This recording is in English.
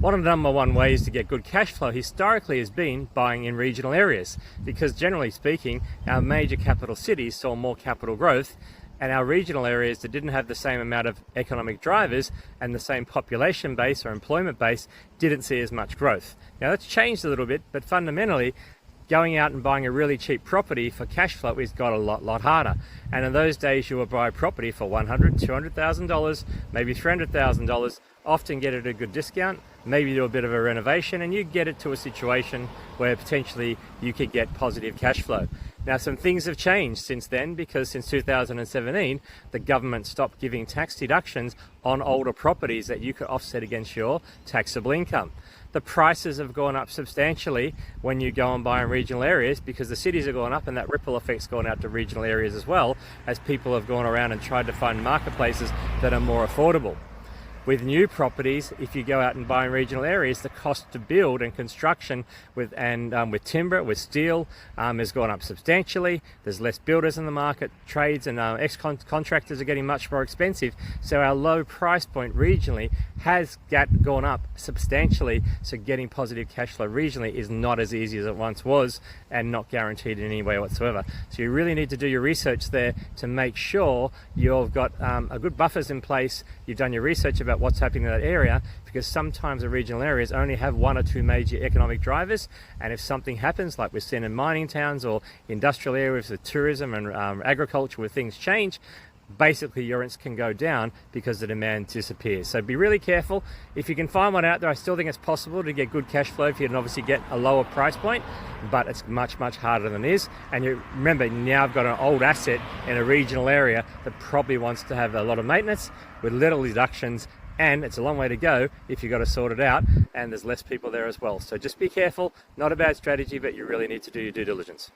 One of the number one ways to get good cash flow historically has been buying in regional areas, because generally speaking, our major capital cities saw more capital growth, and our regional areas that didn't have the same amount of economic drivers and the same population base or employment base didn't see as much growth. Now that's changed a little bit, but fundamentally, going out and buying a really cheap property for cash flow is got a lot harder. And in those days, you would buy a property for $100,000, $200,000, maybe $300,000, often get it at a good discount, maybe do a bit of a renovation, and you get it to a situation where potentially you could get positive cash flow. Now, some things have changed since then, because since 2017, the government stopped giving tax deductions on older properties that you could offset against your taxable income. The prices have gone up substantially when you go and buy in regional areas, because the cities are going up, and that ripple effect's gone out to regional areas as well, as people have gone around and tried to find marketplaces that are more affordable. With new properties, if you go out and buy in regional areas, the cost to build and construction with timber, with steel, has gone up substantially. There's less builders in the market. Trades and contractors are getting much more expensive. So our low price point regionally has gone up substantially. So getting positive cash flow regionally is not as easy as it once was, and not guaranteed in any way whatsoever. So you really need to do your research there to make sure you've got a good buffers in place. You've done your research about what's happening in that area, because sometimes the regional areas only have one or two major economic drivers, and if something happens, like we've seen in mining towns or industrial areas with tourism and agriculture, where things change, basically your rents can go down because the demand disappears. So be really careful. If you can find one out there, I still think it's possible to get good cash flow if you can obviously get a lower price point, but it's much harder than it is. And you remember, now I've got an old asset in a regional area that probably wants to have a lot of maintenance with little deductions, and it's a long way to go if you've got to sort it out, and there's less people there as well. So just be careful. Not a bad strategy, but you really need to do your due diligence.